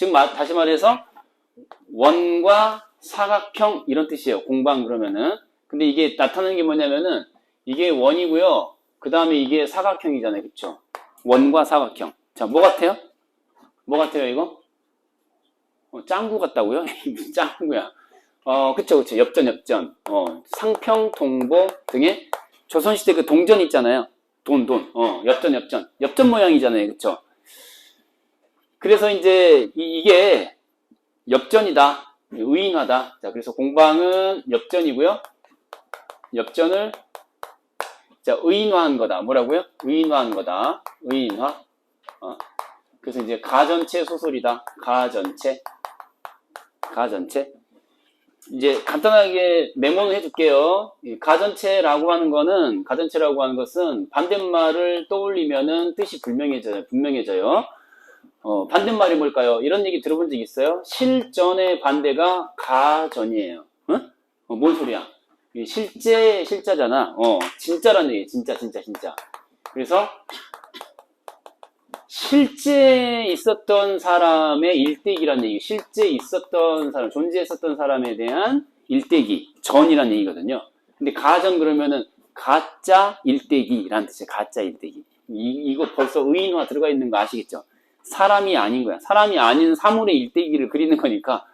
즉 다시 말해서 원과 사각형 이런 뜻이에요. 공방 그러면은. 근데 이게 나타나는 게 뭐냐면은 이게 원이고요. 그 다음에 이게 사각형이잖아요. 그쵸? 원과 사각형. 자, 뭐 같아요? 뭐 같아요, 이거? 짱구 같다고요? 무슨 짱구야? 그쵸. 엽전. 상평, 동보 등의 조선시대 그 동전 있잖아요. 돈. 엽전 모양이잖아요. 그쵸? 그래서 이제 이게 엽전이다. 의인화다. 자, 그래서 공방은 엽전이고요. 엽전을 자, 의인화한 거다. 뭐라고요? 의인화한 거다. 의인화. 그래서 이제 가전체 소설이다. 가전체. 이제 간단하게 메모는 해줄게요. 가전체라고 하는 것은 반대말을 떠올리면은 뜻이 분명해져요. 반대말이 뭘까요? 이런 얘기 들어본 적 있어요? 실전의 반대가 가전이에요. 응? 뭔 소리야? 실자잖아. 진짜라는 얘기예요. 진짜. 그래서 실제 있었던 사람의 일대기라는 얘기, 실제 있었던 사람, 존재했었던 사람에 대한 일대기, 전이라는 얘기거든요. 근데 가전 그러면은 가짜 일대기라는 뜻이에요. 가짜 일대기. 이거 벌써 의인화 들어가 있는 거 아시겠죠? 사람이 아닌 거야. 사람이 아닌 사물의 일대기를 그리는 거니까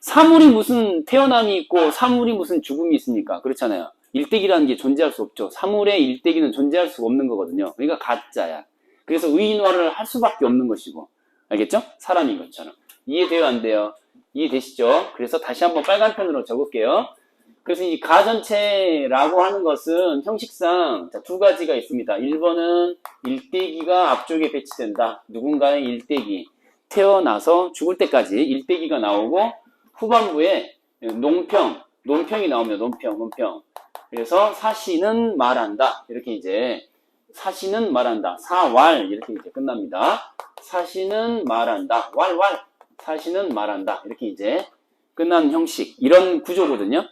사물이 무슨 태어남이 있고 사물이 무슨 죽음이 있습니까? 그렇잖아요. 일대기라는 게 존재할 수 없죠. 사물의 일대기는 존재할 수 없는 거거든요. 그러니까 가짜야. 그래서 의인화를 할 수밖에 없는 것이고. 알겠죠? 사람인 것처럼. 이해돼요? 안 돼요? 이해되시죠? 그래서 다시 한번 빨간 펜으로 적을게요. 그래서 이 가전체라고 하는 것은 형식상 두 가지가 있습니다. 1번은 일대기가 앞쪽에 배치된다. 누군가의 일대기. 태어나서 죽을 때까지 일대기가 나오고 후반부에 논평이 나옵니다. 논평. 그래서 사시는 말한다. 이렇게 이제 사시는 말한다. 사왈 이렇게 이제 끝납니다. 사시는 말한다. 왈 사시는 말한다. 이렇게 이제 끝난 형식. 이런 구조거든요.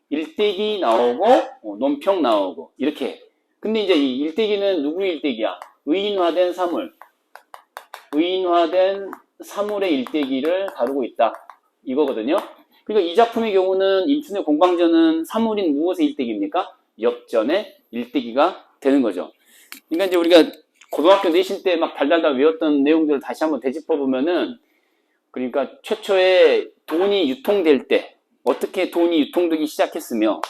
일대기 나오고 논평 나오고 이렇게. 근데 이제 이 일대기는 누구의 일대기야? 의인화된 사물의 일대기를 다루고 있다. 이거거든요. 그러니까 이 작품의 경우는 인춘의 공방전은 사물인 무엇의 일대기입니까? 엽전의 일대기가 되는 거죠. 그러니까 이제 우리가 고등학교 내신 때 막 달달달 외웠던 내용들을 다시 한번 되짚어 보면은, 그러니까 최초에 돈이 유통될 때 어떻게 돈이 유통되기 시작했으며,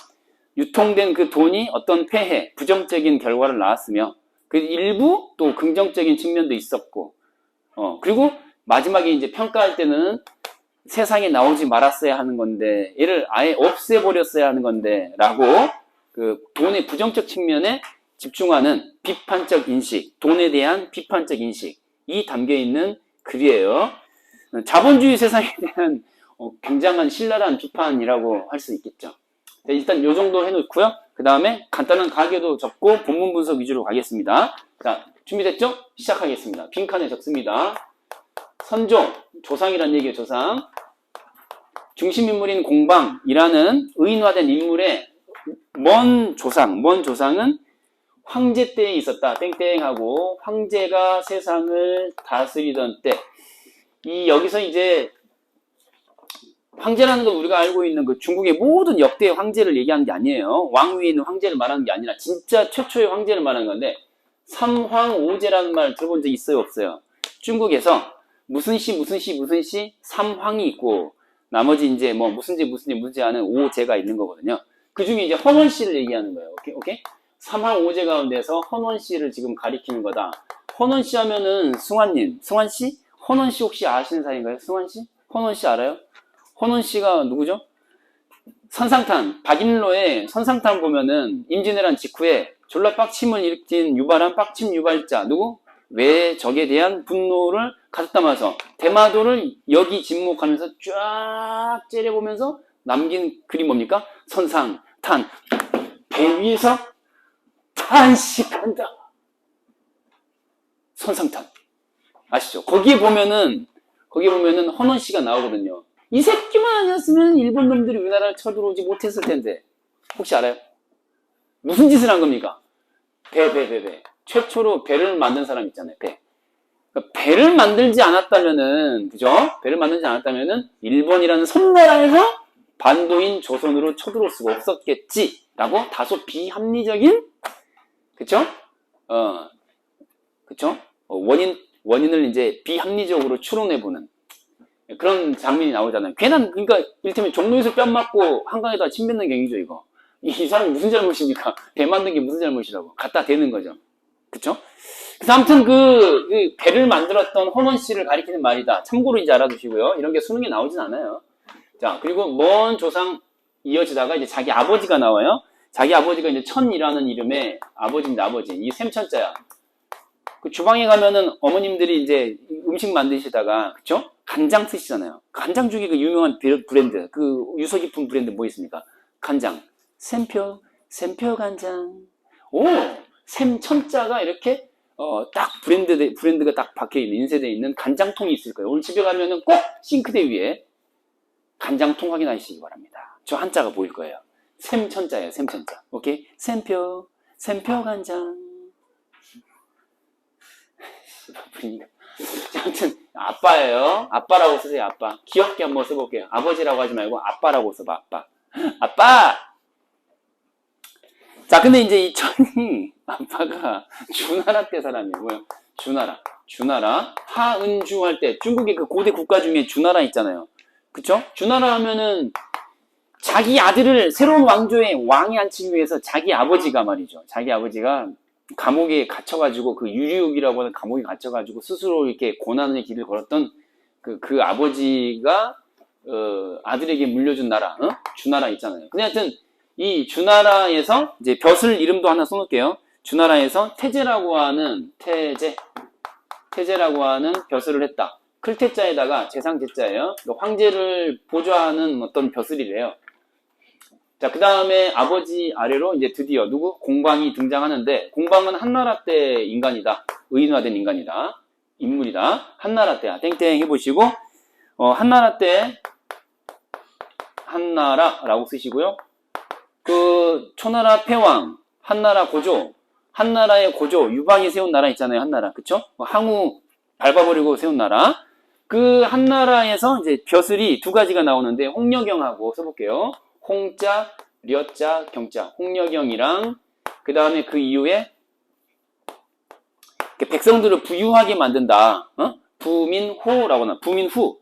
유통된 그 돈이 어떤 폐해, 부정적인 결과를 낳았으며, 그 일부 또 긍정적인 측면도 있었고, 그리고 마지막에 이제 평가할 때는 세상에 나오지 말았어야 하는 건데, 얘를 아예 없애버렸어야 하는 건데, 라고 그 돈의 부정적 측면에 집중하는 비판적 인식, 돈에 대한 비판적 인식이 담겨있는 글이에요. 자본주의 세상에 대한 굉장한 신랄한 비판이라고 할 수 있겠죠. 일단 요 정도 해놓고요. 그 다음에 간단한 가계도 적고 본문 분석 위주로 가겠습니다. 자, 준비됐죠? 시작하겠습니다. 빈칸에 적습니다. 선종, 조상이란 얘기예요. 조상. 중심인물인 공방이라는 의인화된 인물의 먼 조상은 황제 때에 있었다. 땡땡하고 황제가 세상을 다스리던 때. 여기서 이제 황제라는 건 우리가 알고 있는 그 중국의 모든 역대 황제를 얘기하는 게 아니에요. 왕위에 있는 황제를 말하는 게 아니라 진짜 최초의 황제를 말하는 건데, 삼황오제라는 말 들어본 적 있어요? 없어요? 중국에서 무슨 씨 삼황이 있고, 나머지 이제 뭐 무슨 지 하는 오제가 있는 거거든요. 그 중에 이제 헌원 씨를 얘기하는 거예요. 오케이? 삼황오제 가운데서 헌원 씨를 지금 가리키는 거다. 헌원 씨 하면은 승환 씨? 헌원 씨 혹시 아시는 사이인가요? 승환 씨? 헌원 씨 알아요? 헌원 씨가 누구죠? 선상탄, 박인로의 선상탄 보면은 임진왜란 직후에 졸라 빡침을 일으킨 유발한 빡침 유발자, 누구? 왜 적에 대한 분노를 가득 담아서 대마도를 여기 진목하면서 쫙 째려보면서 남긴 글이 뭡니까? 선상탄, 배 위에서 탄식한다. 선상탄. 아시죠? 거기에 보면은 헌원 씨가 나오거든요. 이 새끼만 아니었으면 일본 놈들이 우리나라를 쳐들어오지 못했을 텐데. 혹시 알아요? 무슨 짓을 한 겁니까? 배. 최초로 배를 만든 사람 있잖아요. 배. 그러니까 배를 만들지 않았다면은, 그죠? 배를 만들지 않았다면은, 일본이라는 섬나라에서 반도인 조선으로 쳐들어올 수가 없었겠지라고 다소 비합리적인, 그쵸? 그쵸? 원인을 이제 비합리적으로 추론해보는 그런 장면이 나오잖아요. 괜한, 그러니까, 이를테면 종로에서 뺨 맞고 한강에다 침 뱉는 경이죠, 이거. 이 사람이 무슨 잘못입니까? 배 만든 게 무슨 잘못이라고. 갖다 대는 거죠. 그쵸? 그래서 아무튼 그 배를 만들었던 허먼 씨를 가리키는 말이다. 참고로 이제 알아두시고요. 이런 게 수능에 나오진 않아요. 자, 그리고 먼 조상 이어지다가 이제 자기 아버지가 나와요. 자기 아버지가 이제 천이라는 이름의 아버지입니다, 아버지. 이 샘천자야. 그 주방에 가면은 어머님들이 이제 음식 만드시다가, 그쵸? 간장 쓰시잖아요. 간장 중에 그 유명한 브랜드, 그 유서 깊은 브랜드 뭐 있습니까? 간장. 샘표 간장. 오! 샘천자가 이렇게, 딱 브랜드가 딱 박혀있는, 인쇄되어 있는 간장통이 있을 거예요. 오늘 집에 가면은 꼭 싱크대 위에 간장통 확인하시기 바랍니다. 저 한자가 보일 거예요. 샘천자예요, 샘천자. 오케이? 샘표 간장. 아무튼 아빠예요. 아빠라고 쓰세요. 아빠. 귀엽게 한번 써볼게요. 아버지라고 하지 말고 아빠라고 써봐. 아빠. 아빠. 자, 근데 이제 이 천이 아빠가 주나라 때 사람이에요. 뭐요? 주나라. 하은주 할 때 중국의 그 고대 국가 중에 주나라 있잖아요. 그쵸? 주나라 하면은 자기 아들을 새로운 왕조의 왕에 앉히기 위해서 자기 아버지가 말이죠. 자기 아버지가 감옥에 갇혀가지고 그 유리옥이라고 하는 감옥에 갇혀가지고 스스로 이렇게 고난의 길을 걸었던 그 아버지가 아들에게 물려준 나라, 주나라 있잖아요. 근데 하여튼 이 주나라에서 이제 벼슬 이름도 하나 써놓을게요. 주나라에서 태제라고 하는 태제라고 하는 벼슬을 했다. 클태자에다가 재상제자예요. 황제를 보좌하는 어떤 벼슬이래요. 자, 그 다음에 아버지 아래로 이제 드디어 누구? 공방이 등장하는데, 공방은 한나라 때 인간이다. 의인화된 인간이다. 인물이다. 한나라 때야. 땡땡 해보시고, 한나라 때, 한나라라고 쓰시고요. 그, 초나라 패왕, 한나라 고조, 한나라의 고조, 유방이 세운 나라 있잖아요. 한나라. 그쵸? 항우 밟아버리고 세운 나라. 그 한나라에서 이제 벼슬이 두 가지가 나오는데, 홍려경하고 써볼게요. 홍자, 려자, 경자. 홍려경이랑 그 다음에 그 이후에 백성들을 부유하게 만든다. 부민호라고 하나. 부민후.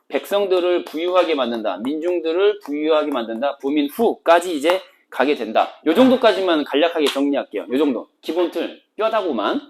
백성들을 부유하게 만든다. 민중들을 부유하게 만든다. 부민후까지 이제 가게 된다. 요 정도까지만 간략하게 정리할게요. 요 정도. 기본 틀. 뼈다구만.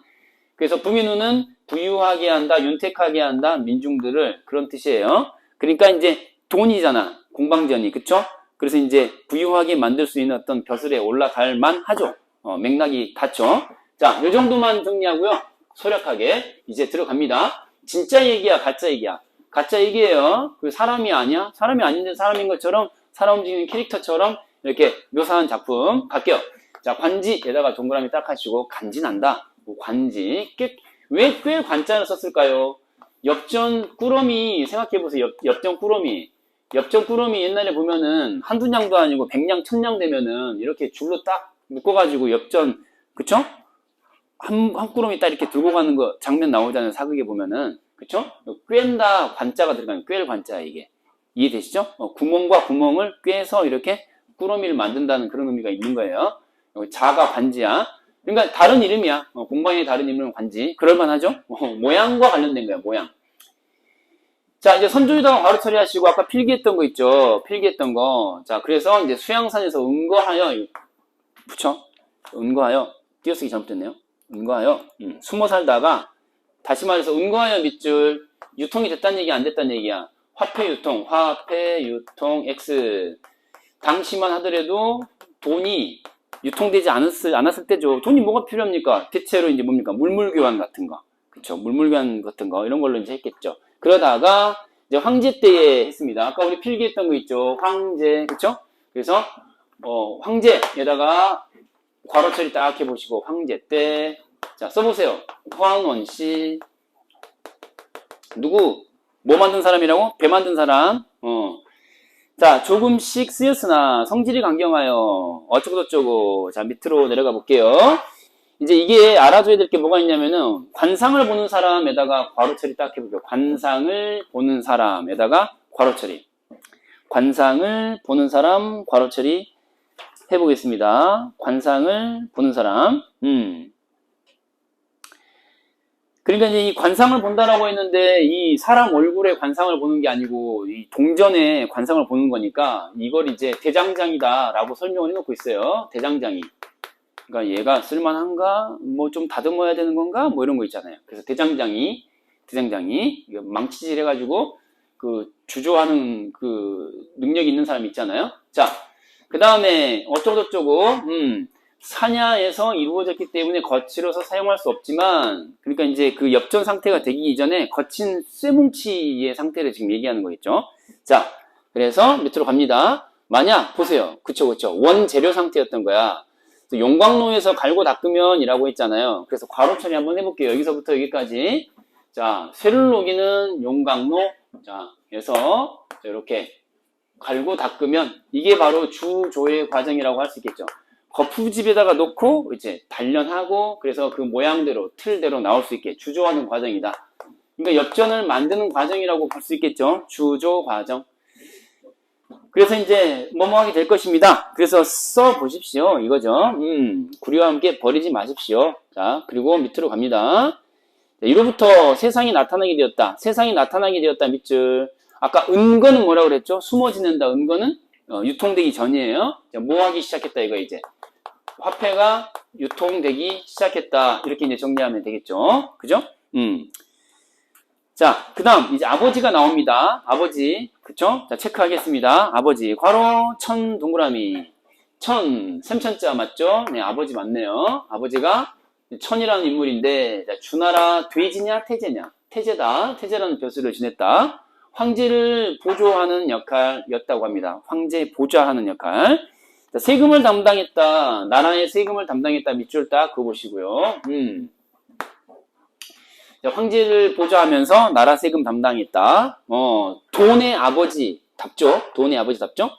그래서 부민후는 부유하게 한다. 윤택하게 한다. 민중들을. 그런 뜻이에요. 그러니까 이제 돈이잖아. 공방전이. 그쵸? 그래서 이제 부유하게 만들 수 있는 어떤 벼슬에 올라갈 만 하죠. 맥락이 닿죠. 자, 요 정도만 정리하고요. 소략하게 이제 들어갑니다. 진짜 얘기야, 가짜 얘기야. 가짜 얘기예요. 그 사람이 아니야? 사람이 아닌데 사람인 것처럼 사람 움직이는 캐릭터처럼 이렇게 묘사한 작품 갈게요. 자, 관지에다가 동그라미 딱 하시고 간지난다. 뭐 관지. 왜 꽤 관자를 썼을까요? 엽전 꾸러미 생각해보세요. 엽전 꾸러미. 엽전 꾸러미 옛날에 보면은 한두 냥도 아니고 100냥, 1000냥 되면은 이렇게 줄로 딱 묶어가지고 엽전, 그쵸? 한 꾸러미 딱 이렇게 들고 가는 거 장면 나오잖아요. 사극에 보면은. 그쵸? 꿰다 관자가 들어가는 꿰를 관자 이게. 이해되시죠? 구멍과 구멍을 꿰서 이렇게 꾸러미를 만든다는 그런 의미가 있는 거예요. 자가 관지야. 그러니까 다른 이름이야. 공방의 다른 이름은 관지. 그럴만하죠? 모양과 관련된 거야, 모양. 자, 이제 선조유다가 바로 처리하시고, 아까 필기했던 거 있죠? 필기했던 거. 자, 그래서 이제 수양산에서 은거하여, 붙여? 은거하여, 띄어쓰기 잘못됐네요. 은거하여, 숨어 살다가, 다시 말해서 은거하여 밑줄, 유통이 됐다는 얘기, 안 됐다는 얘기야. 화폐 유통, X. 당시만 하더라도 돈이 유통되지 않았을 때죠. 돈이 뭐가 필요합니까? 대체로 이제 뭡니까? 물물교환 같은 거. 그쵸? 물물교환 같은 거. 이런 걸로 이제 했겠죠. 그러다가 이제 황제 때에 했습니다. 아까 우리 필기했던 거 있죠. 황제, 그쵸? 그래서 황제에다가 괄호 처리 딱 해보시고 황제 때, 자 써보세요. 황원씨 누구? 뭐 만든 사람이라고? 배 만든 사람. 자, 조금씩 쓰였으나 성질이 강경하여 어쩌고저쩌고. 자, 밑으로 내려가 볼게요. 이제 이게 알아줘야 될 게 뭐가 있냐면은 관상을 보는 사람에다가 괄호 처리 딱 해볼게요. 관상을 보는 사람에다가 괄호 처리. 관상을 보는 사람 괄호 처리 해보겠습니다. 관상을 보는 사람. 그러니까 이제 이 관상을 본다라고 했는데 이 사람 얼굴에 관상을 보는 게 아니고 이 동전에 관상을 보는 거니까 이걸 이제 대장장이다라고 설명을 해놓고 있어요. 대장장이. 그러니까 얘가 쓸만한가? 뭐 좀 다듬어야 되는 건가? 뭐 이런 거 있잖아요. 그래서 대장장이 이거 망치질 해가지고 그 주조하는 그 능력이 있는 사람 있잖아요. 자, 그 다음에 어쩌고저쩌고 산야에서 이루어졌기 때문에 거칠어서 사용할 수 없지만, 그러니까 이제 그 엽전 상태가 되기 이전에 거친 쇠뭉치의 상태를 지금 얘기하는 거겠죠. 자, 그래서 밑으로 갑니다. 만약 보세요. 그쵸. 원재료 상태였던 거야. 용광로에서 갈고 닦으면 이라고 했잖아요. 그래서 괄호 처리 한번 해볼게요. 여기서부터 여기까지. 자, 쇠를 녹이는 용광로. 자, 그래서 이렇게 갈고 닦으면 이게 바로 주조의 과정이라고 할 수 있겠죠. 거푸집에다가 놓고 이제 단련하고 그래서 그 모양대로 틀대로 나올 수 있게 주조하는 과정이다. 그러니까 엽전을 만드는 과정이라고 볼 수 있겠죠. 주조 과정. 그래서 이제 뭐뭐하게 될 것입니다. 그래서 써 보십시오. 이거죠. 구리와 함께 버리지 마십시오. 자, 그리고 밑으로 갑니다. 자, 이로부터 세상이 나타나게 되었다. 세상이 나타나게 되었다 밑줄. 아까 은거는 뭐라고 그랬죠? 숨어 지낸다. 은거는 유통되기 전이에요. 자, 뭐 하기 시작했다 이거 이제. 화폐가 유통되기 시작했다. 이렇게 이제 정리하면 되겠죠. 그죠? 자, 그 다음, 이제 아버지가 나옵니다. 아버지. 그쵸? 자, 체크하겠습니다. 아버지. 괄호, 천, 동그라미. 천, 샘천자 맞죠? 네, 아버지 맞네요. 아버지가 천이라는 인물인데, 자, 주나라 돼지냐, 태제냐? 태제다. 태제라는 벼슬을 지냈다. 황제를 보조하는 역할이었다고 합니다. 황제 보좌하는 역할. 자, 세금을 담당했다. 나라의 세금을 담당했다. 밑줄 딱 그어보시고요. 자, 황제를 보좌하면서 나라 세금 담당했다. 돈의 아버지답죠. 돈의 아버지답죠.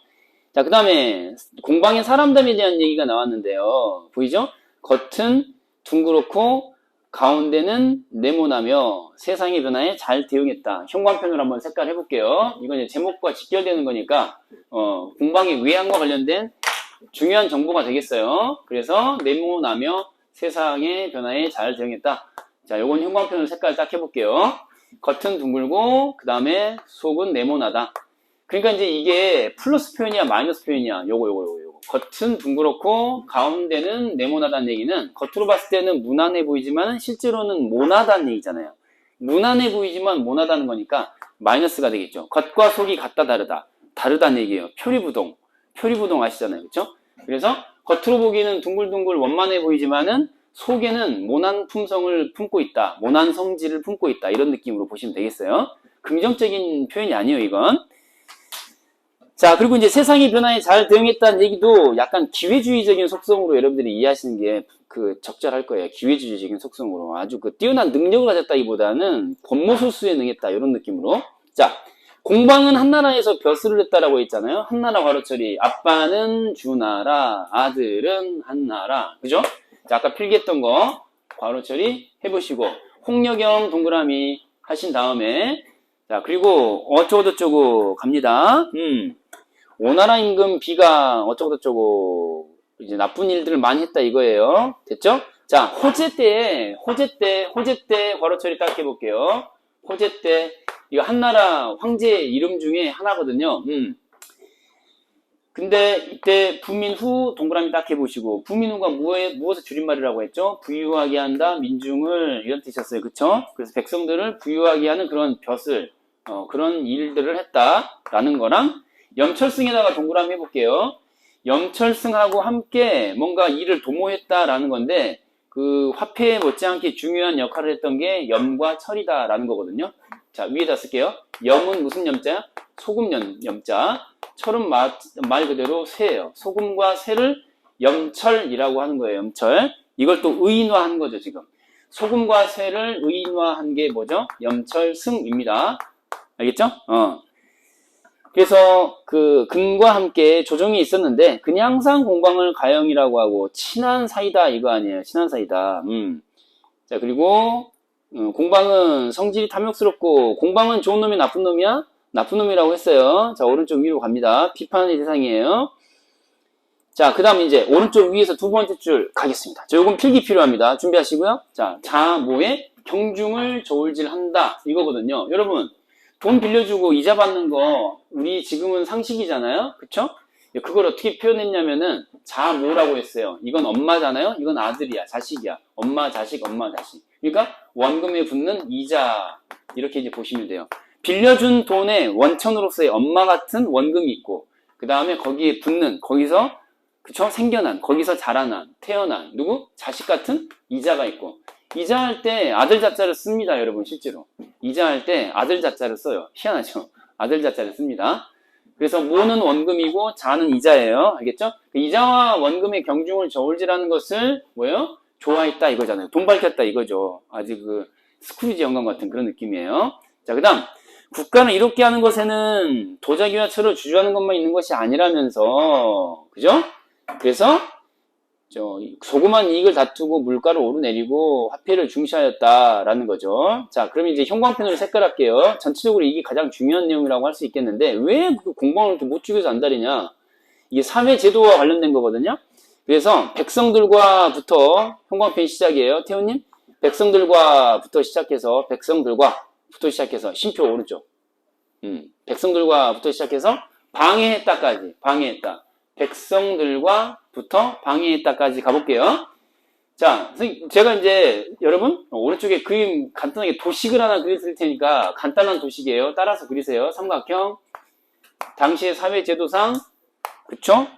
자, 그 다음에 공방의 사람담에 대한 얘기가 나왔는데요. 보이죠? 겉은 둥그렇고 가운데는 네모나며 세상의 변화에 잘 대응했다. 현관편으로 한번 색깔 해볼게요. 이건 이제 제목과 직결되는 거니까 공방의 외양과 관련된 중요한 정보가 되겠어요. 그래서 네모나며 세상의 변화에 잘 대응했다. 자, 요건 형광펜으로 색깔 딱 해볼게요. 겉은 둥글고 그 다음에 속은 네모나다. 그러니까 이제 이게 플러스 표현이야 마이너스 표현이야. 요거. 겉은 둥그렇고 가운데는 네모나다는 얘기는 겉으로 봤을 때는 무난해 보이지만 실제로는 모나다는 얘기잖아요. 무난해 보이지만 모나다는 거니까 마이너스가 되겠죠. 겉과 속이 같다 다르다. 다르다는 얘기예요. 표리부동 아시잖아요. 그렇죠? 그래서 겉으로 보기에는 둥글둥글 원만해 보이지만은 속에는 모난 품성을 품고 있다. 모난 성질을 품고 있다. 이런 느낌으로 보시면 되겠어요. 긍정적인 표현이 아니에요, 이건. 자, 그리고 이제 세상의 변화에 잘 대응했다는 얘기도 약간 기회주의적인 속성으로 여러분들이 이해하시는 게 적절할 거예요. 기회주의적인 속성으로. 아주 뛰어난 능력을 가졌다기보다는 권모술수에 능했다. 이런 느낌으로. 자, 공방은 한나라에서 벼슬을 했다라고 했잖아요. 한나라 괄호처리. 아빠는 주나라, 아들은 한나라. 그죠? 자, 아까 필기했던 거 괄호처리 해보시고 홍여경 동그라미 하신 다음에 자, 그리고 어쩌고저쩌고 갑니다. 오나라 임금 비가 어쩌고저쩌고 이제 나쁜 일들을 많이 했다 이거예요. 됐죠? 자, 호제 때 괄호처리 딱 해볼게요. 호제 때 이거 한나라 황제 이름 중에 하나거든요. 근데 이때 부민후 동그라미 딱 해보시고 부민후가 무엇의 줄임말이라고 했죠? 부유하게 한다, 민중을 이런 뜻이었어요. 그쵸? 그래서 백성들을 부유하게 하는 그런 벼슬 그런 일들을 했다라는 거랑 염철승에다가 동그라미 해볼게요. 염철승하고 함께 뭔가 일을 도모했다라는 건데 그 화폐에 못지않게 중요한 역할을 했던 게 염과 철이다라는 거거든요. 자, 위에다 쓸게요. 염은 무슨 염자야? 소금 염자. 철은 말 그대로 쇠예요. 소금과 쇠를 염철이라고 하는 거예요. 염철. 이걸 또 의인화한 거죠, 지금. 소금과 쇠를 의인화한 게 뭐죠? 염철승입니다. 알겠죠? 그래서 그 근과 함께 조정이 있었는데 그냥상 공방을 가형이라고 하고 친한 사이다 이거 아니에요. 친한 사이다. 자, 그리고 공방은 성질이 탐욕스럽고 공방은 좋은 놈이 나쁜 놈이야? 나쁜 놈이라고 했어요. 자, 오른쪽 위로 갑니다. 비판의 대상이에요. 자, 그 다음 이제 오른쪽 위에서 두 번째 줄 가겠습니다. 자, 요건 필기 필요합니다. 준비하시고요. 자, 자모의 경중을 저울질한다 이거거든요. 여러분 돈 빌려주고 이자 받는 거 우리 지금은 상식이잖아요. 그쵸? 그걸 어떻게 표현했냐면은 자모라고 했어요. 이건 엄마잖아요. 이건 아들이야. 자식이야. 엄마 자식 엄마 자식. 그러니까 원금에 붙는 이자 이렇게 이제 보시면 돼요. 빌려준 돈의 원천으로서의 엄마 같은 원금이 있고 그 다음에 거기에 붙는 거기서 그쵸? 생겨난 거기서 자라난 태어난 누구? 자식 같은 이자가 있고 이자할 때 아들 자자를 씁니다. 여러분 실제로 이자할 때 아들 자자를 써요. 희한하죠? 아들 자자를 씁니다. 그래서 모는 원금이고 자는 이자예요. 알겠죠? 이자와 원금의 경중을 저울질하는 것을 뭐예요? 좋아했다 이거잖아요. 돈 밝혔다 이거죠. 아직 그 스크루지 영감 같은 그런 느낌이에요. 자, 그 다음 국가는 이렇게 하는 것에는 도자기와 철을 주저하는 것만 있는 것이 아니라면서 그죠? 그래서 소그만 이익을 다투고 물가를 오르내리고 화폐를 중시하였다라는 거죠. 자, 그럼 이제 형광펜으로 색깔할게요. 전체적으로 이게 가장 중요한 내용이라고 할 수 있겠는데 왜 공방을 이렇게 못 죽여서 안달이냐? 이게 사회제도와 관련된 거거든요. 그래서 백성들과부터 형광펜 시작이에요. 태훈님, 백성들과부터 시작해서 심표 오른쪽. 백성들과부터 시작해서 방해했다까지 방해했다. 백성들과부터 방해했다까지 가볼게요. 자, 선생님, 제가 이제 여러분 오른쪽에 그림 간단하게 도식을 하나 그렸을 테니까 간단한 도식이에요. 따라서 그리세요. 삼각형. 당시의 사회제도상 그쵸?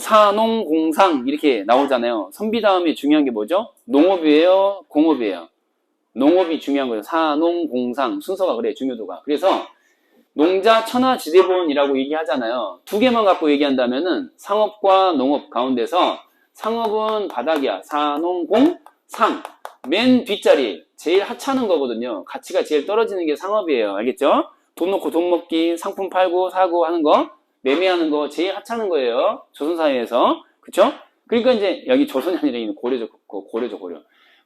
사농공상 이렇게 나오잖아요. 선비 다음에 중요한 게 뭐죠? 농업이에요? 공업이에요? 농업이 중요한 거예요. 사농공상 순서가 그래요. 중요도가. 그래서 농자 천하지대본이라고 얘기하잖아요. 두 개만 갖고 얘기한다면은 상업과 농업 가운데서 상업은 바닥이야. 사농공상 맨 뒷자리 제일 하찮은 거거든요. 가치가 제일 떨어지는 게 상업이에요. 알겠죠? 돈 놓고 돈 먹기, 상품 팔고 사고 하는 거, 매매하는 거 제일 하찮은 거예요. 조선사회에서. 그쵸? 그러니까 이제 여기 조선이 아니라 고려죠.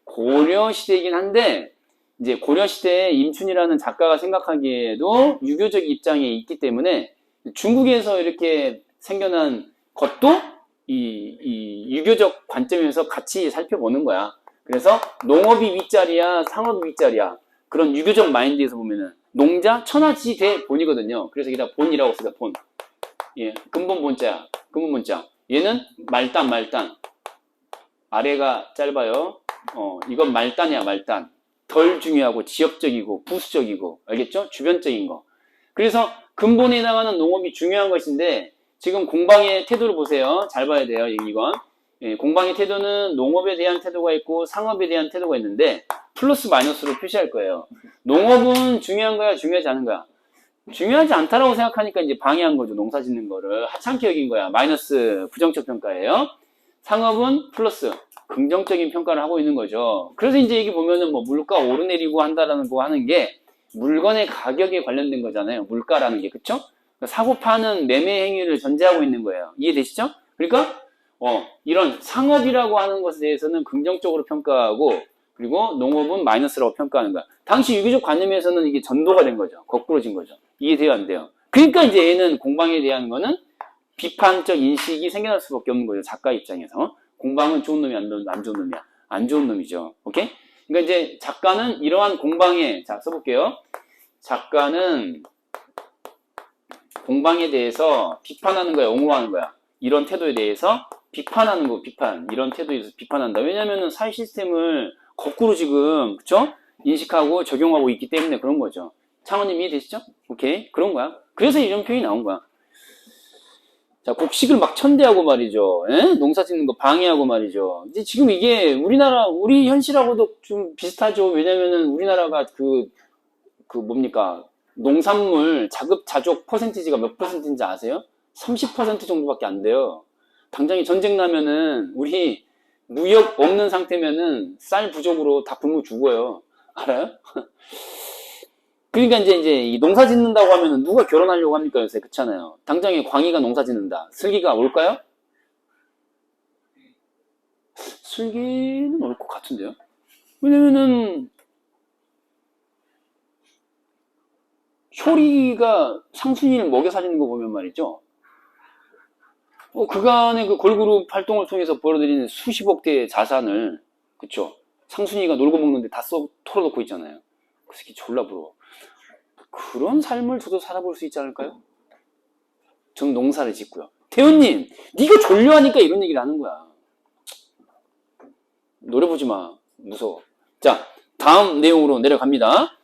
고려 시대이긴 한데 이제 고려시대에 임춘이라는 작가가 생각하기에도 유교적 입장에 있기 때문에 중국에서 이렇게 생겨난 것도 이 유교적 관점에서 같이 살펴보는 거야. 그래서 농업이 윗자리야, 상업이 윗자리야. 그런 유교적 마인드에서 보면은 농자 천하지대 본이거든요. 그래서 여기다 본이라고 씁니다. 본. 예, 근본 본자야. 근본 본자. 얘는 말단. 아래가 짧아요. 이건 말단이야, 말단. 덜 중요하고 지역적이고 부수적이고 알겠죠? 주변적인 거. 그래서 근본에 해당하는 농업이 중요한 것인데 지금 공방의 태도를 보세요. 잘 봐야 돼요. 이건. 예, 공방의 태도는 농업에 대한 태도가 있고 상업에 대한 태도가 있는데 플러스 마이너스로 표시할 거예요. 농업은 중요한 거야? 중요하지 않은 거야? 중요하지 않다라고 생각하니까 이제 방해한 거죠. 농사 짓는 거를 하찮게 여긴 거야. 마이너스 부정적 평가예요. 상업은 플러스 긍정적인 평가를 하고 있는 거죠. 그래서 이제 여기 보면은 뭐 물가 오르내리고 한다라는 거 하는 게 물건의 가격에 관련된 거잖아요. 물가라는 게. 그쵸? 사고 파는 매매 행위를 전제하고 있는 거예요. 이해되시죠? 그러니까 이런 상업이라고 하는 것에 대해서는 긍정적으로 평가하고 그리고 농업은 마이너스라고 평가하는 거야. 당시 유교적 관념에서는 이게 전도가 된 거죠. 거꾸로진 거죠. 이해돼요? 안 돼요? 그러니까 이제 얘는 공방에 대한 거는 비판적 인식이 생겨날 수밖에 없는 거죠. 작가 입장에서. 공방은 좋은 놈이 안 좋은 놈이야? 안 좋은 놈이죠. 오케이? 그러니까 이제 작가는 이러한 공방에, 자, 써볼게요. 작가는 공방에 대해서 비판하는 거야, 옹호하는 거야. 이런 태도에 대해서 비판하는 거, 이런 태도에 대해서 비판한다. 왜냐면은 사회 시스템을 거꾸로 지금, 그쵸? 인식하고 적용하고 있기 때문에 그런 거죠. 창원님 이해되시죠? 오케이? 그런 거야. 그래서 이런 표현이 나온 거야. 자, 곡식을 막 천대하고 말이죠. 에? 농사 짓는 거 방해하고 말이죠. 이제 지금 이게 우리 현실하고도 좀 비슷하죠. 왜냐면은 우리나라가 뭡니까? 농산물 자급자족 퍼센티지가 몇 퍼센트인지 아세요? 30% 정도밖에 안 돼요. 당장에 전쟁 나면은 우리 무역 없는 상태면은 쌀 부족으로 다 굶어 죽어요. 알아요? 그러니까 이제 이 농사 짓는다고 하면은 누가 결혼하려고 합니까? 요새 그렇잖아요. 당장에 광희가 농사 짓는다. 슬기가 올까요? 슬기는 올 것 같은데요. 왜냐면은 효리가 상순이를 먹여 살리는 거 보면 말이죠. 그간의 그 걸그룹 활동을 통해서 벌어들이는 수십억 대의 자산을, 그쵸? 상순이가 놀고 먹는데 다 털어놓고 있잖아요. 그 새끼 졸라 부러워. 그런 삶을 저도 살아볼 수 있지 않을까요? 저는 농사를 짓고요. 태훈님, 네가 졸려하니까 이런 얘기를 하는 거야. 노래 보지 마. 무서워. 자, 다음 내용으로 내려갑니다.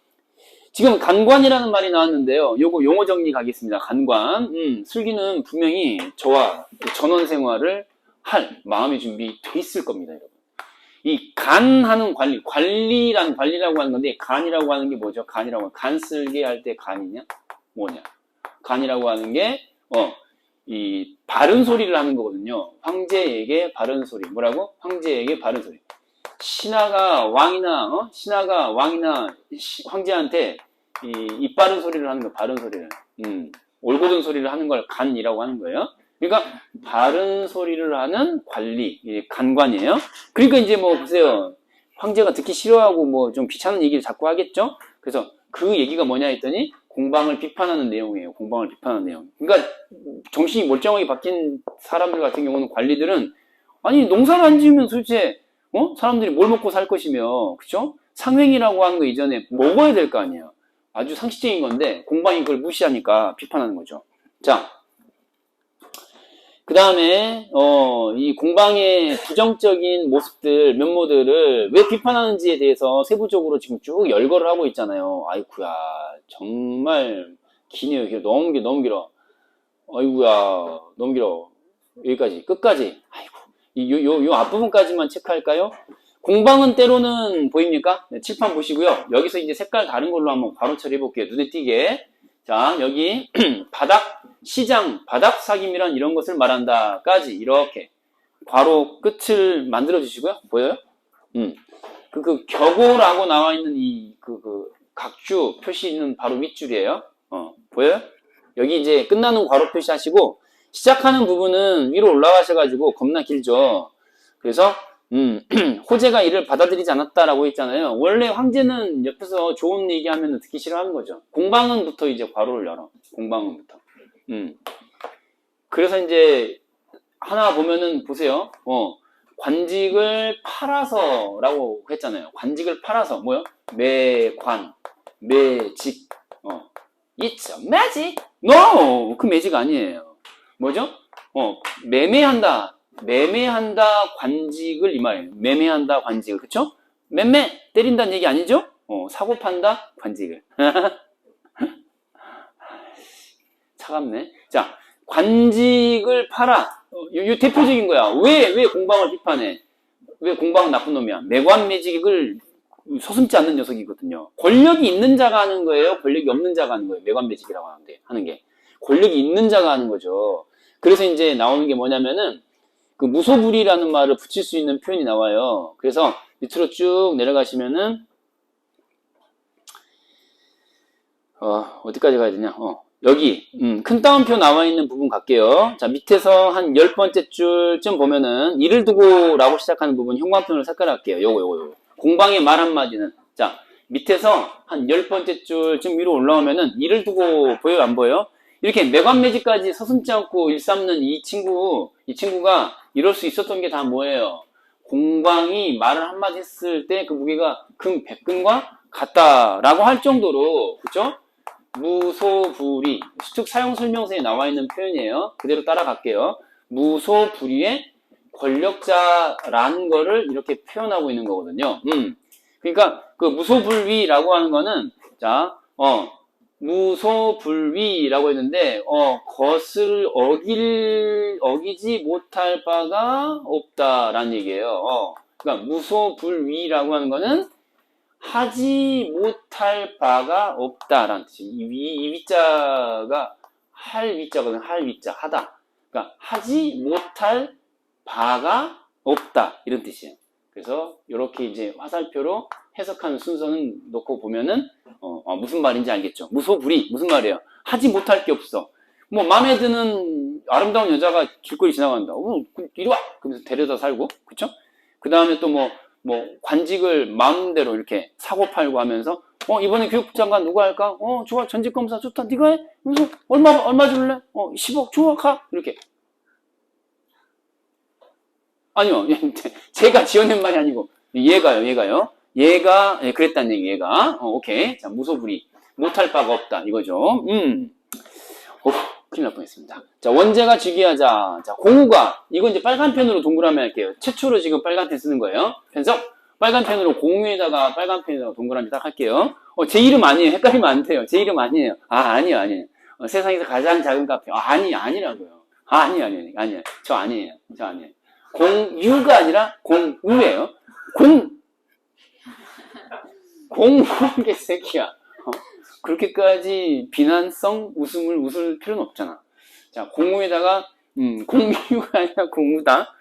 지금 간관이라는 말이 나왔는데요. 요거 용어 정리 가겠습니다. 간관. 슬기는 분명히 저와 전원 생활을 할 마음의 준비돼 있을 겁니다, 여러분. 이 간하는 관리라고 하는 건데, 간이라고 하는 게 뭐죠? 간이라고 하는, 간 쓸게 할 때 간이냐? 뭐냐? 간이라고 하는 게, 이 바른 소리를 하는 거거든요. 황제에게 바른 소리. 뭐라고? 황제에게 바른 소리. 신하가 왕이나 황제한테 이 바른 소리를 하는 거, 바른 소리를. 올곧은 소리를 하는 걸 간이라고 하는 거예요. 그러니까 바른 소리를 하는 관리, 간관이에요. 그러니까 이제 뭐 보세요. 황제가 듣기 싫어하고 뭐 좀 귀찮은 얘기를 자꾸 하겠죠. 그래서 그 얘기가 뭐냐 했더니 공방을 비판하는 내용이에요. 공방을 비판하는 내용. 그러니까 정신이 멀쩡하게 바뀐 사람들 같은 경우는, 관리들은 아니 농사를 안 지으면 도대체 사람들이 뭘 먹고 살 것이며, 그쵸? 상횡이라고 하는 거 이전에 먹어야 될 거 아니에요. 아주 상식적인 건데 공방이 그걸 무시하니까 비판하는 거죠. 자, 그 다음에 이 공방의 부정적인 모습들, 면모들을 왜 비판하는지에 대해서 세부적으로 지금 쭉 열거를 하고 있잖아요. 아이쿠야, 정말 기네요. 너무 길어. 아이구야, 너무 길어. 여기까지, 끝까지. 아이고, 요 앞부분까지만 체크할까요? 공방은 때로는 보입니까? 네, 칠판 보시고요. 여기서 이제 색깔 다른 걸로 한번 괄호 처리해 볼게요. 눈에 띄게. 자, 여기 바닥 시장, 바닥 사김이란 이런 것을 말한다까지 이렇게 괄호 끝을 만들어 주시고요. 보여요? 그 격오라고 나와 있는 그 각주 표시는 바로 윗줄이에요. 보여요? 여기 이제 끝나는 괄호 표시하시고, 시작하는 부분은 위로 올라가셔가지고 겁나 길죠. 그래서 호재가 이를 받아들이지 않았다라고 했잖아요. 원래 황제는 옆에서 좋은 얘기하면 듣기 싫어하는 거죠. 공방은부터 이제 괄호를 열어. 공방은부터. 그래서 이제 하나 보면은 보세요. 관직을 팔아서라고 했잖아요. 관직을 팔아서 뭐요? 매관, 매직. It's a magic. No, 그 매직 아니에요. 뭐죠? 매매한다 관직을 이 말이에요. 매매한다 관직을. 그쵸? 매매 때린다는 얘기 아니죠? 사고 판다 관직을. 차갑네. 자, 관직을 팔아. 요 대표적인 거야. 왜 공방을 비판해? 왜 공방은 나쁜 놈이야? 매관매직을 서슴지 않는 녀석이거든요. 권력이 있는 자가 하는 거예요? 권력이 없는 자가 하는 거예요? 매관매직이라고 하는 게. 권력이 있는 자가 하는 거죠. 그래서 이제 나오는 게 뭐냐면은, 그 무소불위라는 말을 붙일 수 있는 표현이 나와요. 그래서 밑으로 쭉 내려가시면은, 어디까지 가야 되냐? 여기, 큰 따옴표 나와 있는 부분 갈게요. 자, 밑에서 한 10번째 줄쯤 보면은, 이를 두고 라고 시작하는 부분 형광펜으로 색깔할게요. 요거. 공방의 말 한마디는. 자, 밑에서 한 10번째 줄쯤 위로 올라오면은, 이를 두고 보여요? 안 보여요? 이렇게 매관매직까지 서슴지 않고 일삼는 이 친구가 이럴 수 있었던 게 다 뭐예요? 공방이 말을 한마디 했을 때 그 무게가 금 100근과 같다라고 할 정도로, 그쵸? 무소불위, 수특 사용설명서에 나와 있는 표현이에요. 그대로 따라갈게요. 무소불위의 권력자라는 거를 이렇게 표현하고 있는 거거든요. 그러니까 그 무소불위라고 하는 거는, 자, 무소불위라고 했는데, 것을 어기지 못할 바가 없다라는 얘기예요. 그러니까 무소불위라고 하는 거는 하지 못할 바가 없다라는 뜻이에요. 이 위자가 할 위자거든. 할 위자, 하다. 그러니까 하지 못할 바가 없다 이런 뜻이에요. 그래서 이렇게 이제 화살표로 해석하는 순서는 놓고 보면은, 무슨 말인지 알겠죠? 무소불위. 무슨 말이에요? 하지 못할 게 없어. 뭐, 마음에 드는 아름다운 여자가 길거리 지나간다. 이리 와! 그러면서 데려다 살고, 그쵸? 그 다음에 또 관직을 마음대로 이렇게 사고 팔고 하면서, 이번에 교육장관 누가 할까? 좋아. 전직검사 좋다. 네가 해? 그래서 얼마 줄래? 10억 좋아. 가. 이렇게. 아니요. 제가 지어낸 말이 아니고, 얘가요. 얘가, 그랬다는 얘기, 얘가. 오케이. 자, 무소불위. 못할 바가 없다. 이거죠. 큰일 날 뻔했습니다. 자, 원제가 즉위하자. 자, 공우가. 이거 이제 빨간 펜으로 동그라미 할게요. 최초로 지금 빨간 펜 쓰는 거예요. 편석. 빨간 펜으로 공우에다가 빨간 펜에다가 동그라미 딱 할게요. 제 이름 아니에요. 헷갈리면 안 돼요. 제 이름 아니에요. 아니에요. 세상에서 가장 작은 카페. 아니라고요. 아니에요. 저 아니에요. 공유가 아니라 공우예요. 공우한 게 새끼야. 그렇게까지 비난성 웃음을 웃을 필요는 없잖아. 자, 공우에다가, 공유가 아니라 공우다.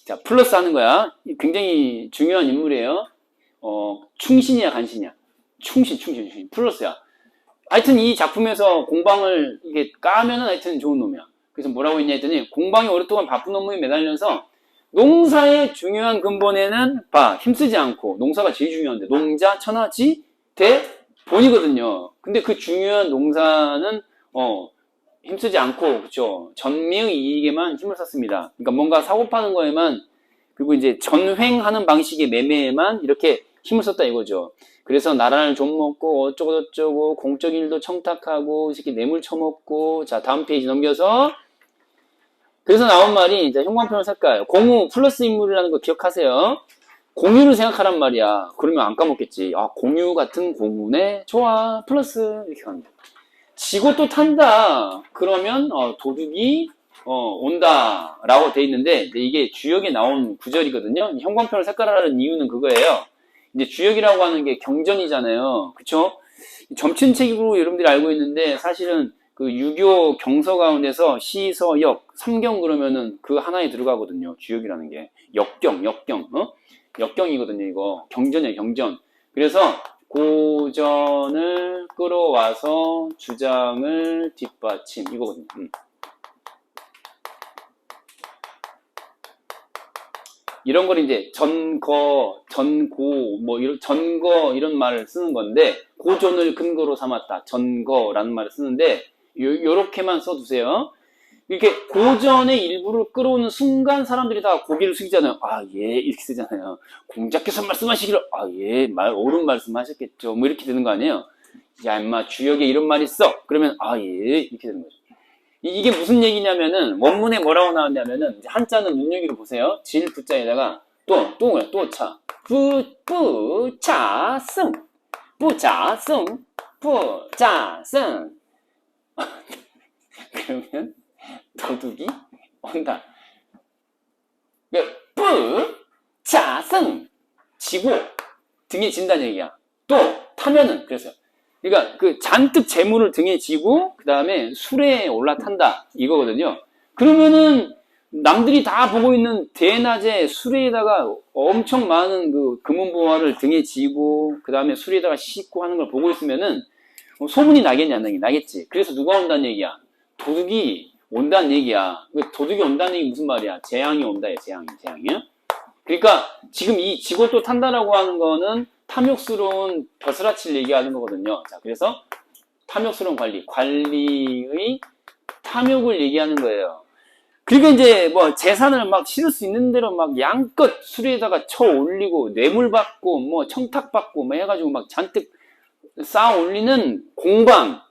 자, 플러스 하는 거야. 굉장히 중요한 인물이에요. 충신이야, 간신이야? 충신. 플러스야. 하여튼 이 작품에서 공방을 이게 까면은 하여튼 좋은 놈이야. 그래서 뭐라고 했냐 했더니, 공방이 오랫동안 바쁜 업무에 매달려서 농사의 중요한 근본에는 힘쓰지 않고, 농사가 제일 중요한데, 농자, 천하, 지, 대, 본이거든요. 근데 그 중요한 농사는, 힘쓰지 않고, 그쵸. 전미의 이익에만 힘을 썼습니다. 그러니까 뭔가 사고 파는 거에만, 그리고 이제 전횡하는 방식의 매매에만 이렇게 힘을 썼다 이거죠. 그래서 나라를 좀 먹고, 어쩌고저쩌고, 공적 일도 청탁하고, 이렇게 뇌물 처먹고, 자, 다음 페이지 넘겨서, 그래서 나온 말이, 이제 형광펜을 색깔. 공우 플러스 인물이라는 거 기억하세요. 공유를 생각하란 말이야. 그러면 안 까먹겠지. 공유 같은 공우네. 좋아. 플러스. 이렇게 가는 거야. 지고 또 탄다. 그러면, 도둑이, 온다. 라고 돼 있는데, 이게 주역에 나온 구절이거든요. 형광펜을 색깔하라는 이유는 그거예요. 이제 주역이라고 하는 게 경전이잖아요. 그쵸? 점친책으로 여러분들이 알고 있는데, 사실은 그 유교 경서 가운데서 시, 서, 역, 삼경 그러면은 그 하나에 들어가거든요. 주역이라는 게. 역경. 역경이거든요, 이거. 경전이에요, 경전. 그래서, 고전을 끌어와서 주장을 뒷받침. 이거거든요. 이런 걸 이제 전거, 전고, 전거 이런 말을 쓰는 건데, 고전을 근거로 삼았다. 전거라는 말을 쓰는데, 요렇게만 써두세요. 이렇게 고전의 일부를 끌어오는 순간 사람들이 다 고개를 숙이잖아요. 이렇게 쓰잖아요. 공자께서 말씀하시기를, 옳은 말씀하셨겠죠. 이렇게 되는 거 아니에요? 야, 임마, 주역에 이런 말이 있어. 그러면, 이렇게 되는 거죠. 이게 무슨 얘기냐면은, 원문에 뭐라고 나왔냐면은, 한자는 눈여기로 보세요. 질, 부자에다가, 또 차. 부자승. 그러면, 도둑이 온다. 부자승 지고 등에 진다는 얘기야. 또 타면은 그래서 그러니까 그 잔뜩 재물을 등에 지고 그 다음에 수레에 올라탄다 이거거든요. 그러면은 남들이 다 보고 있는 대낮에 수레에다가 엄청 많은 그 금은보화를 등에 지고 그 다음에 수레에다가 싣고 하는 걸 보고 있으면은 소문이 나겠냐 안 나겠지. 그래서 누가 온다는 얘기야? 도둑이 온다는 얘기야. 도둑이 온다는 얘기 무슨 말이야? 재앙이 온다요, 재앙이요? 그러니까 지금 이 지고 또 탄다라고 하는 거는 탐욕스러운 벼슬아치를 얘기하는 거거든요. 자, 그래서 탐욕스러운 관리의 탐욕을 얘기하는 거예요. 그러니까 이제 재산을 막 실을 수 있는 대로 막 양껏 수레에다가 쳐 올리고 뇌물 받고 청탁 받고 해가지고 막 잔뜩 쌓아 올리는 공방.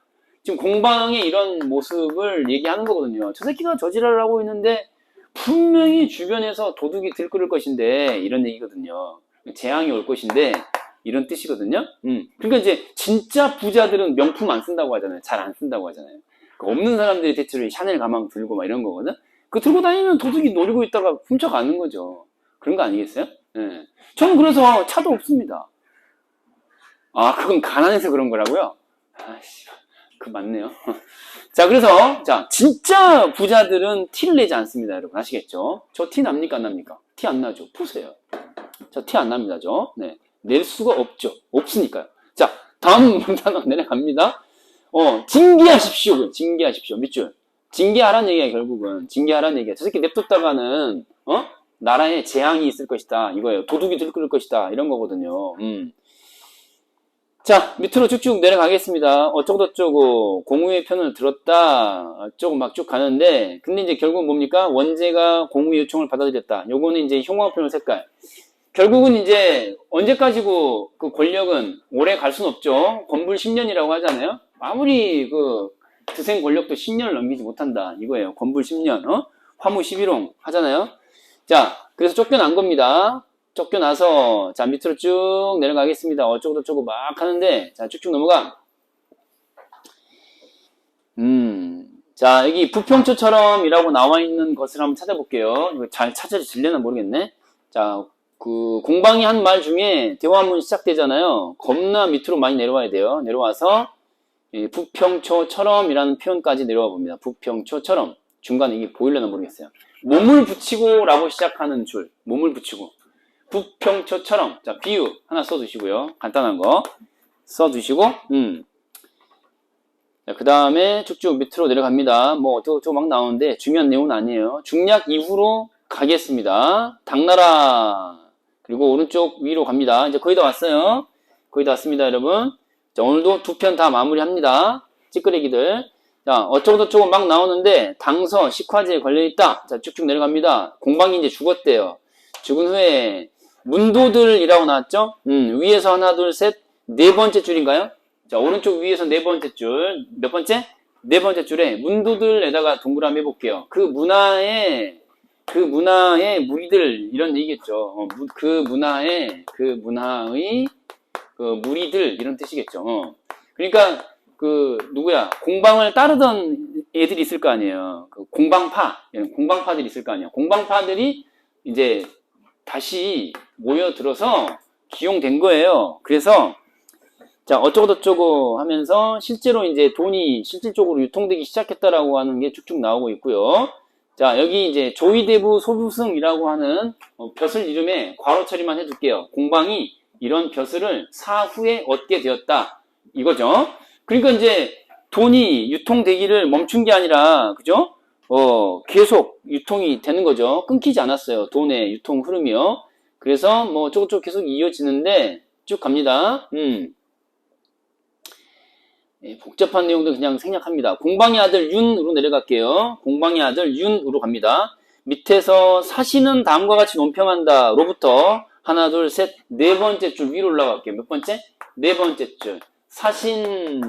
지금 공방의 이런 모습을 얘기하는 거거든요. 저 새끼가 저지랄을 하고 있는데 분명히 주변에서 도둑이 들끓을 것인데 이런 얘기거든요. 재앙이 올 것인데 이런 뜻이거든요. 그러니까 이제 진짜 부자들은 명품 안 쓴다고 하잖아요. 잘 안 쓴다고 하잖아요. 없는 사람들이 대체로 샤넬 가방 들고 막 이런 거거든. 그 들고 다니면 도둑이 노리고 있다가 훔쳐가는 거죠. 그런 거 아니겠어요? 네. 저는 그래서 차도 없습니다. 그건 가난해서 그런 거라고요? 그 맞네요. 자, 그래서 진짜 부자들은 티를 내지 않습니다, 여러분. 아시겠죠? 저 티 납니까 안 납니까? 티 안 나죠? 보세요. 저 티 안 납니다, 네. 낼 수가 없죠. 없으니까요. 자, 다음 단어 내려갑니다. 징계하십시오. 징계하십시오. 밑줄. 징계하라는 얘기야, 결국은. 징계하라는 얘기야. 저 새끼 냅뒀다가는, 나라에 재앙이 있을 것이다. 이거예요. 도둑이 들끓을 것이다. 이런 거거든요. 자, 밑으로 쭉쭉 내려가겠습니다. 어쩌고저쩌고, 공우의 편을 들었다. 어쩌고 막 쭉 가는데, 근데 이제 결국은 뭡니까? 원제가 공우의 요청을 받아들였다. 요거는 이제 흉광편을 색깔. 결국은 이제 언제까지고 그 권력은 오래 갈 순 없죠. 권불 10년이라고 하잖아요. 아무리 그 드생 권력도 10년을 넘기지 못한다. 이거예요. 권불 10년, 화무 11홍 하잖아요. 자, 그래서 쫓겨난 겁니다. 쫓겨나서, 자, 밑으로 쭉 내려가겠습니다. 어쩌고저쩌고 막 하는데, 자, 쭉쭉 넘어가. 자, 여기 부평초처럼 이라고 나와 있는 것을 한번 찾아볼게요. 이거 잘 찾아질려나 모르겠네. 자, 그, 공방이 한 말 중에 대화문 시작되잖아요. 겁나 밑으로 많이 내려와야 돼요. 내려와서, 부평초처럼 이라는 표현까지 내려와 봅니다. 부평초처럼. 중간에 이게 보이려나 모르겠어요. 몸을 붙이고 라고 시작하는 줄. 몸을 붙이고. 부평초처럼. 자, 비유 하나 써두시고요. 간단한 거. 써두시고, 자, 그 다음에 쭉쭉 밑으로 내려갑니다. 뭐, 어쩌고 막 나오는데, 중요한 내용은 아니에요. 중략 이후로 가겠습니다. 당나라. 그리고 오른쪽 위로 갑니다. 이제 거의 다 왔어요. 거의 다 왔습니다, 여러분. 자, 오늘도 두 편 다 마무리합니다. 찌끄레기들. 자, 어쩌고저쩌고 막 나오는데, 당서, 식화제에 걸려있다. 자, 쭉쭉 내려갑니다. 공방이 이제 죽었대요. 죽은 후에, 문도들이라고 나왔죠? 위에서 하나, 둘, 셋, 네 번째 줄인가요? 자, 오른쪽 위에서 네 번째 줄. 몇 번째? 네 번째 줄에 문도들에다가 동그라미 해볼게요. 그 문화의 무리들, 이런 얘기겠죠. 그 문화의 무리들, 이런 뜻이겠죠. 그러니까, 누구야, 공방을 따르던 애들이 있을 거 아니에요. 공방파들이 있을 거 아니에요. 공방파들이 이제 다시 모여들어서 기용된 거예요. 그래서, 자, 어쩌고저쩌고 하면서 실제로 이제 돈이 실질적으로 유통되기 시작했다라고 하는 게 쭉쭉 나오고 있고요. 자, 여기 이제 조의대부 소부승이라고 하는 벼슬 이름에 괄호 처리만 해둘게요. 공방이 이런 벼슬을 사후에 얻게 되었다. 이거죠. 그러니까 이제 돈이 유통되기를 멈춘 게 아니라, 그죠? 계속 유통이 되는 거죠. 끊기지 않았어요. 돈의 유통 흐름이요. 그래서 뭐 어쩌고저쩌고 계속 이어지는데 쭉 갑니다. 복잡한 내용도 그냥 생략합니다. 공방의 아들 윤으로 내려갈게요. 공방의 아들 윤으로 갑니다. 밑에서 사시는 다음과 같이 논평한다 로부터 하나, 둘, 셋, 네 번째 줄 위로 올라갈게요. 몇 번째? 네 번째 줄. 사신부터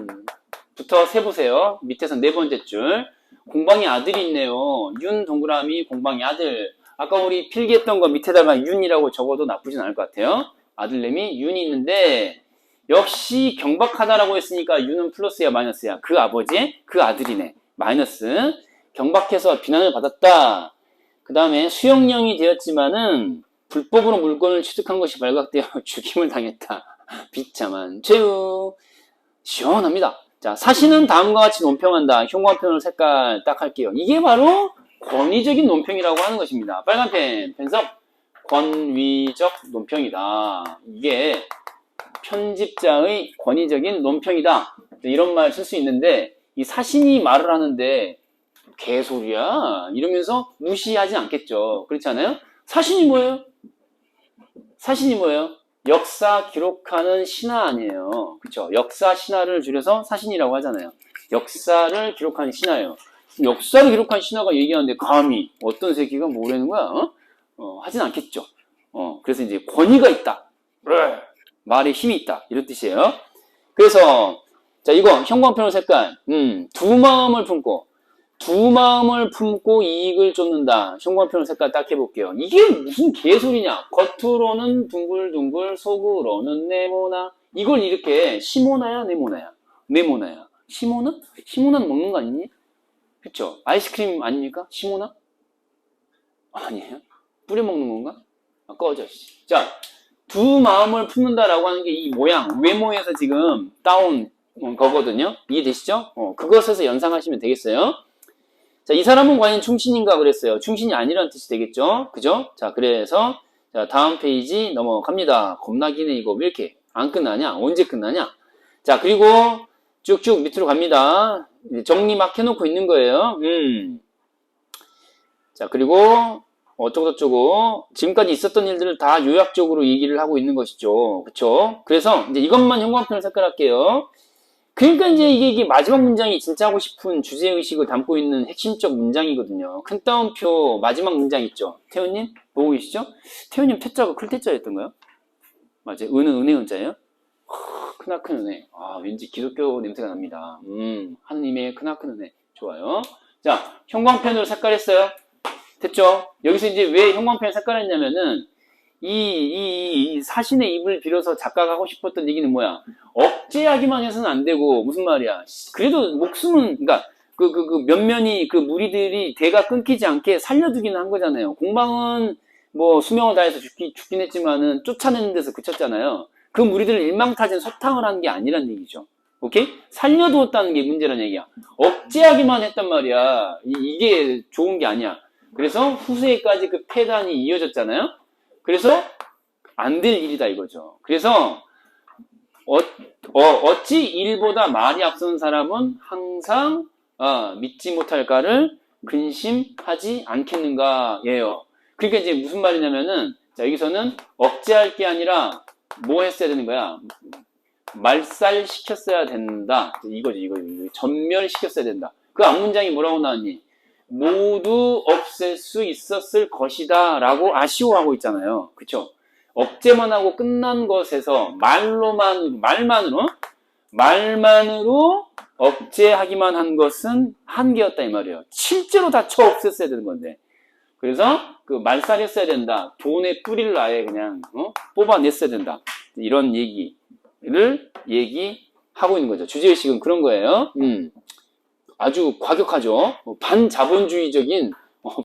세보세요. 밑에서 네 번째 줄. 공방의 아들이 있네요. 윤 동그라미 공방의 아들. 아까 우리 필기했던 거 밑에다가 윤이라고 적어도 나쁘진 않을 것 같아요. 아들내미 윤이 있는데 역시 경박하다라고 했으니까 윤은 플러스야 마이너스야. 그 아버지의 그 아들이네. 마이너스. 경박해서 비난을 받았다. 그 다음에 수용령이 되었지만은 불법으로 물건을 취득한 것이 발각되어 죽임을 당했다. 비참한 최후. 시원합니다. 자, 사신은 다음과 같이 논평한다. 형광펜으로 색깔 딱 할게요. 이게 바로 권위적인 논평이라고 하는 것입니다. 빨간 펜, 펜섭. 권위적 논평이다. 이게 편집자의 권위적인 논평이다. 이런 말 쓸 수 있는데 이 사신이 말을 하는데 개소리야 이러면서 무시하지 않겠죠. 그렇지 않아요? 사신이 뭐예요? 사신이 뭐예요? 역사 기록하는 신화 아니에요. 그렇죠? 역사 신화를 줄여서 사신이라고 하잖아요. 역사를 기록하는 신화예요. 역사를 기록한 신화가 얘기하는데 감히 어떤 새끼가 뭐라는 거야? 하진 않겠죠. 그래서 이제 권위가 있다. 말에 힘이 있다. 이런 뜻이에요. 그래서 자, 이거 형광펜으로 색깔. 두 마음을 품고 이익을 쫓는다. 형광펜으로 색깔 딱 해볼게요. 이게 무슨 개소리냐. 겉으로는 둥글둥글 속으로는 네모나. 이걸 이렇게 시모나야 네모나야. 네모나야. 시모나? 시모나는 먹는 거 아니니? 그쵸? 아이스크림 아닙니까? 시모나? 아니에요? 뿌려 먹는 건가? 꺼져. 자, 두 마음을 품는다라고 하는 게 이 모양, 외모에서 지금 따온 거거든요. 이해되시죠? 그것에서 연상하시면 되겠어요. 자, 이 사람은 과연 충신인가 그랬어요. 충신이 아니라는 뜻이 되겠죠? 그죠? 자, 그래서 자, 다음 페이지 넘어갑니다. 겁나 기네, 이거. 왜 이렇게 안 끝나냐? 언제 끝나냐? 자, 그리고 쭉쭉 밑으로 갑니다. 정리 막 해놓고 있는 거예요. 자, 그리고 어쩌고저쩌고 지금까지 있었던 일들을 다 요약적으로 얘기를 하고 있는 것이죠. 그쵸? 그래서 이제 이것만 형광펜을 색깔할게요. 그러니까 이제 이게 마지막 문장이 진짜 하고 싶은 주제의식을 담고 있는 핵심적 문장이거든요. 큰 따옴표 마지막 문장 있죠. 태훈님 보고 계시죠? 태훈님 태자가 클태자였던가요? 맞아요. 은혜 은자예요? 크나큰 은혜. 아, 왠지 기독교 냄새가 납니다. 하느님의 크나큰 은혜. 좋아요. 자, 형광펜으로 색깔했어요. 됐죠? 여기서 이제 왜 형광펜 색깔했냐면은 이 사신의 입을 빌어서 작가가 하고 싶었던 얘기는 뭐야? 억제하기만 해서는 안 되고, 무슨 말이야? 그래도 목숨은, 그러니까 면면이 그 무리들이 대가 끊기지 않게 살려두기는 한 거잖아요. 공방은 뭐 수명을 다해서 죽긴 했지만은 쫓아내는 데서 그쳤잖아요. 그 무리들을 일망타진 소탕을 한 게 아니란 얘기죠. 오케이? 살려두었다는 게 문제란 얘기야. 억제하기만 했단 말이야. 이게 좋은 게 아니야. 그래서 후세까지 그 폐단이 이어졌잖아요. 그래서 안 될 일이다 이거죠. 그래서 어찌 일보다 말이 앞서는 사람은 항상 믿지 못할까를 근심하지 않겠는가 예요. 그러니까 이제 무슨 말이냐면은 자 여기서는 억제할 게 아니라 뭐 했어야 되는 거야? 말살시켰어야 된다. 이거 전멸시켰어야 된다. 그 앞문장이 뭐라고 나왔니? 모두 없앨 수 있었을 것이다 라고 아쉬워하고 있잖아요. 그쵸? 억제만 하고 끝난 것에서 말만으로 억제하기만 한 것은 한계였다 이 말이에요. 실제로 다 쳐 없앴어야 되는 건데. 그래서 그 말살했어야 된다. 돈의 뿌리를 아예 그냥 뽑아냈어야 된다. 이런 얘기를 얘기하고 있는 거죠. 주제의식은 그런 거예요. 아주 과격하죠. 반자본주의적인